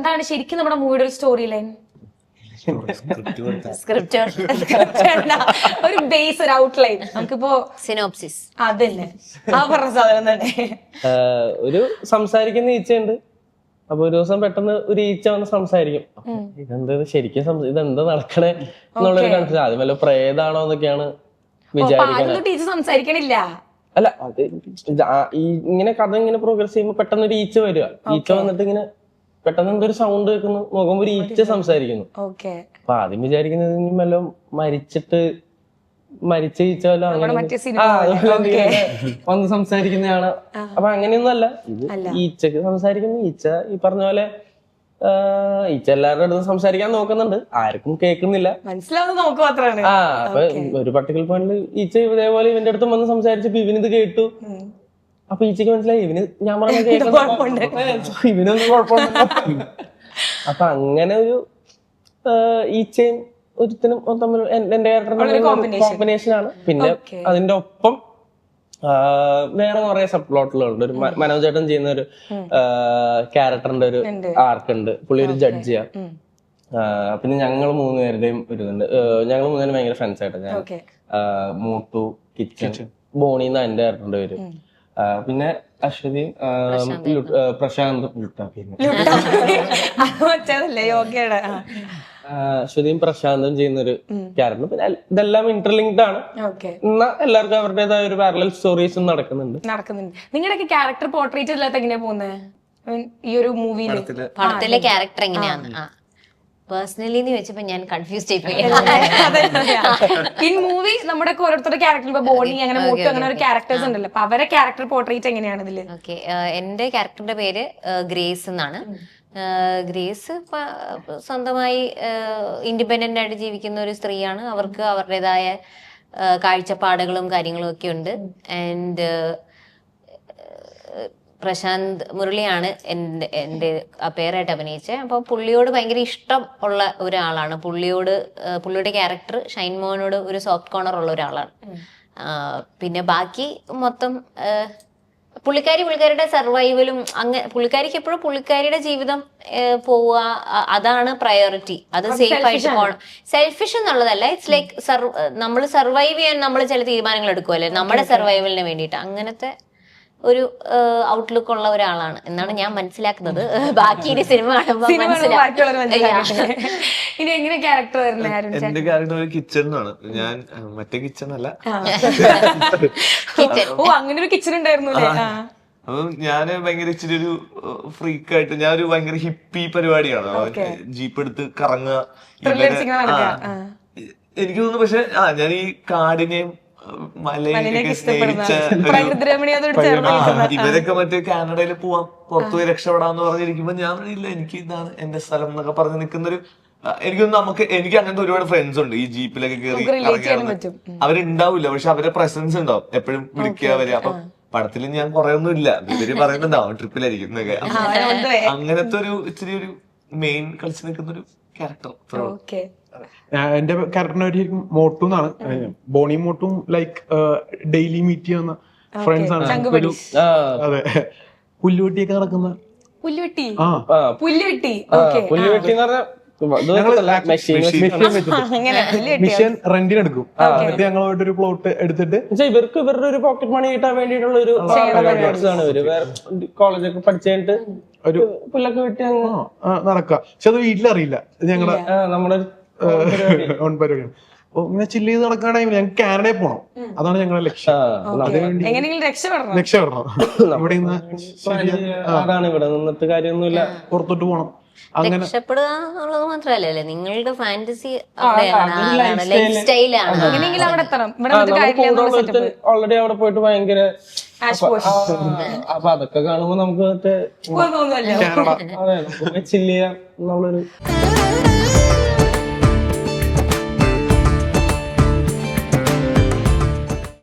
എന്താണ് ശരിക്കും നമ്മുടെ മൂവിയുടെ ഒരു സ്റ്റോറി ലൈൻ? സ്ക്രിപ്റ്റ് ഒരു ബേസ്, ഒരു ഔട്ട്ലൈൻ നമുക്കിപ്പോ സിനോപ്സിസ് അതന്നെ ആ പറഞ്ഞ സാധനം തന്നെ. ഒരു സംസാരിക്കുന്ന ഈച്ചയുണ്ട്. അപ്പൊ ഒരു ദിവസം പെട്ടെന്ന് ഒരു ഈച്ച വന്ന് സംസാരിക്കും. ഇതെന്താ ശരിക്കും ഇതെന്താ നടക്കണേ എന്നുള്ളൊരു കൺഫ്യൂഷൻ. ആദ്യം വല്ല പ്രേതാണോ എന്നൊക്കെയാണ് വിചാരിക്കുന്നത്. ടീച്ചർ സംസാരിക്കണില്ല. അല്ല അത് ഇങ്ങനെ കഥ ഇങ്ങനെ പ്രോഗ്രസ് ചെയ്യുമ്പോ പെട്ടെന്ന് ഒരു ഈച്ച വരിക. ഈച്ച വന്നിട്ട് ഇങ്ങനെ പെട്ടെന്ന് എന്തൊരു സൗണ്ട് കേൾക്കുന്നു, നോക്കുമ്പോ ഒരു ഈച്ച സംസാരിക്കുന്നു. അപ്പൊ ആദ്യം വിചാരിക്കുന്നത് ഇനി വല്ലതും മരിച്ച ഈച്ച വല്ല അങ്ങനെ വന്ന് സംസാരിക്കുന്നതാണ്. അപ്പൊ അങ്ങനെയൊന്നും അല്ല, ഇത് ഈച്ചക്ക് സംസാരിക്കുന്ന ഈച്ച. ഈ പറഞ്ഞ പോലെ ഈച്ച എല്ലാവരുടെ അടുത്തും സംസാരിക്കാൻ നോക്കുന്നുണ്ട്, ആർക്കും കേൾക്കുന്നില്ല. മനസ്സിലാവുന്ന അപ്പൊ ഒരു പർട്ടിക്കുലർ പോയിന്റിൽ ഈച്ച ഇതേപോലെ ഇവന്റെ അടുത്തും വന്ന് സംസാരിച്ചപ്പോ ഇവനിത് കേട്ടു. അപ്പൊ ഈച്ചക്ക് മനസ്സിലായി ഇവന് ഞാൻ പറഞ്ഞ ഇവനൊന്നും കുഴപ്പമില്ല. അപ്പൊ അങ്ങനെ ഒരു ഈച്ചയും ഒരുത്തനും തമ്മിൽ എന്റെ കോമ്പിനേഷൻ ആണ്. പിന്നെ അതിന്റെ ഒപ്പം വേറെ കുറെ സബ് പ്ലോട്ടുകളുണ്ട്. ഒരു മനോജേട്ടൻ ചെയ്യുന്ന ഒരു ക്യാരക്ടറിന്റെ ഒരു ആർക്ക് ഉണ്ട്. പുള്ളി ഒരു ജഡ്ജ് ചെയ്യാം. പിന്നെ ഞങ്ങൾ മൂന്നുപേരുടെയും ഒരു ഇതുണ്ട്. ഞങ്ങൾ മൂന്നുപേരും ഭയങ്കര ഫ്രണ്ട്സ് ആയിട്ട്. ഞാൻ മൂട്ടു, കിച്ചൻ, ബോണി എന്ന എന്റെ ക്യാരക്ടറിന്റെ പേര്. പിന്നെ അശ്വതിയും പ്രശാന്ത് അശ്വതിയും പ്രശാന്തും ചെയ്യുന്ന ഒരു ക്യാരക്ടർ. പിന്നെ ഇതെല്ലാം ഇന്റർലിങ്ക്ഡ് ആണ്. എന്നാ എല്ലാവർക്കും അവരുടേതായ ഒരു പാരലൽ സ്റ്റോറീസും നടക്കുന്നുണ്ട്. നിങ്ങളുടെയൊക്കെ ക്യാരക്ടർ പോർട്രേറ്റ് അല്ലാത്ത എങ്ങനെയാ പോകുന്നത് ഈ ഒരു മൂവിയിൽ? പടത്തിലെ ക്യാരക്ടർ എങ്ങനെയാണ്? പേഴ്സണലി ചോദിച്ചപ്പോ ഞാൻ കൺഫ്യൂസ്ഡ് ആയിപ്പോയി. ഇൻ മൂവി നമ്മുടെ ഓരോരുത്തരുടെ ക്യാരക്ടർ, ഇപ്പൊ ബോണി അങ്ങനെ മോട്ടു അങ്ങനെ ഒരു ക്യാരക്ടേഴ്സ് ഉണ്ടല്ലോ, അപ്പൊ അവരെ ക്യാരക്ടർ പോർട്രേറ്റ് എങ്ങനെയാണ് ഇതില്? ഓക്കെ, എന്റെ ക്യാരക്ടറിന്റെ പേര് ഗ്രേസ് എന്നാണ്. ഗ്രേസ് സ്വന്തമായി ഇൻഡിപെൻഡന്റ് ആയിട്ട് ജീവിക്കുന്ന ഒരു സ്ത്രീയാണ്. അവർക്ക് അവരുടേതായ കാഴ്ചപ്പാടുകളും കാര്യങ്ങളും ഒക്കെ ഉണ്ട്. ആൻഡ് പ്രശാന്ത് മുരളിയാണ് എൻ്റെ പേരായിട്ട് അഭിനയിച്ചത്. അപ്പോൾ പുള്ളിയോട് ഭയങ്കര ഇഷ്ടം ഉള്ള ഒരാളാണ്. പുള്ളിയുടെ ക്യാരക്ടർ ഷൈൻ മോഹനോട് ഒരു സോഫ്റ്റ് കോർണർ ഉള്ള ഒരാളാണ്. പിന്നെ ബാക്കി മൊത്തം പുള്ളിക്കാരിയുടെ സർവൈവലും പുള്ളിക്കാരിക്ക് എപ്പോഴും പുള്ളിക്കാരിയുടെ ജീവിതം പോവുക, അതാണ് പ്രയോറിറ്റി. അത് സേഫ് ആയിട്ട് പോകണം. സെൽഫിഷ് എന്നുള്ളതല്ല, ഇറ്റ്സ് ലൈക്ക് നമ്മൾ സർവൈവ് ചെയ്യാൻ നമ്മൾ ചില തീരുമാനങ്ങൾ എടുക്കുമല്ലേ നമ്മുടെ സർവൈവലിന് വേണ്ടിയിട്ട്. അങ്ങനത്തെ ഒരു ഔട്ട്ലുക്ക് ഉള്ള ഒരാളാണ് എന്നാണ് ഞാൻ മനസ്സിലാക്കുന്നത്. ബാക്കി സിനിമ കാണുമ്പോൾ ഇനി എങ്ങനെ ക്യാരക്ടർ വരുന്നത്? എന്റെ ക്യാരക്ടർ ഒരു കിച്ചൺ ആണ്. ഞാൻ മറ്റേ കിച്ചൺ അല്ല, അങ്ങനെ ഒരു കിച്ചൺ ഉണ്ടായിരുന്നു. അപ്പൊ ഞാന് ഭയങ്കര ഇച്ചിരി ഒരു ഫ്രീക്കായിട്ട്, ഞാനൊരു ഭയങ്കര ഹിപ്പി പരിപാടിയാണ്. ജീപ്പ് എടുത്ത് കറങ്ങുക. എനിക്ക് തോന്നുന്നു പക്ഷെ ഞാൻ ഈ കാടിനെയും മലയൊക്കെ സ്നേഹിച്ച ഇവരൊക്കെ മറ്റേ കാനഡയിൽ പോവാം, പുറത്തുപോയി രക്ഷപ്പെടാന്ന് പറഞ്ഞിരിക്കുമ്പോ ഞാൻ ഇല്ല, എനിക്ക് ഇതാണ് എന്റെ സ്ഥലം എന്നൊക്കെ പറഞ്ഞ് നിൽക്കുന്നൊരു എനിക്ക് അങ്ങനത്തെ ഒരുപാട് ഫ്രണ്ട്സ് ഉണ്ട് ഈ ജീപ്പിലൊക്കെ കയറി അവരുണ്ടാവില്ല, പക്ഷെ അവരുടെ പ്രസൻസ് ഉണ്ടാവും, എപ്പോഴും വിളിക്കുക അവര്. അപ്പൊ പടത്തിൽ ഞാൻ കുറെ ഒന്നും ഇല്ല, ഇവര് പറയുന്നുണ്ടാവും ട്രിപ്പിലായിരിക്കും എന്നൊക്കെ. അങ്ങനത്തെ ഒരു ഇച്ചിരി ഒരു മെയിൻ കളിച്ച് നിൽക്കുന്ന ഒരു ക്യാരക്ടർ. എന്റെ ക്യാരക്ടറിനെ ശരിക്കും മോട്ടു എന്നാണ്. ബോണിയും മോട്ടും ലൈക്ക് ഡെയിലി മീറ്റ് ചെയ്യുന്ന ഫ്രണ്ട്സ് ആണ്. അതെ, പുല്ലുവെട്ടിയൊക്കെ നടക്കുന്ന മിഷൻ റെന്റിനെടുക്കും. എന്നിട്ട് ഞങ്ങളായിട്ട് ഒരു പ്ലോട്ട് എടുത്തിട്ട് ഇവർക്ക് ഇവരുടെ ഒരു പോക്കറ്റ് മണി കിട്ടാൻ വേണ്ടിയിട്ടുള്ള ഒരു ആണ്. ഇവര് വേറെ കോളേജൊക്കെ പഠിച്ചു കഴിഞ്ഞിട്ട് ഒരു പുല്ലൊക്കെ വെട്ടി നടക്കുക. പക്ഷെ അത് വീട്ടിലറിയില്ല. ഞങ്ങളുടെ നമ്മുടെ ഓൺ പരിപാടിയാണ്. അപ്പൊ ഇങ്ങനെ ചില്ല് ചെയ്ത് നടക്കുന്ന ടൈമിൽ ഞങ്ങൾക്ക് കാനഡയിൽ പോകണം. അതാണ് ഞങ്ങളുടെ ലക്ഷ്യം. രക്ഷപ്പെടണം. ഇവിടെ നിന്ന് അതാണ്, ഇവിടെ നിന്നിട്ട് കാര്യമൊന്നുമില്ല, പുറത്തോട്ട് പോകണം. രക്ഷപ്പെടുക എന്നുള്ളത് മാത്രമല്ലേ നിങ്ങളുടെ ഫാന്റസി, ലൈഫ് സ്റ്റൈലാണ്. ഓൾറെഡി അവിടെ പോയിട്ട് ഭയങ്കര അപ്പൊ അതൊക്കെ കാണുമ്പോ നമുക്ക് മറ്റേ ചില്ല് ചെയ്യാം എന്നുള്ളൊരു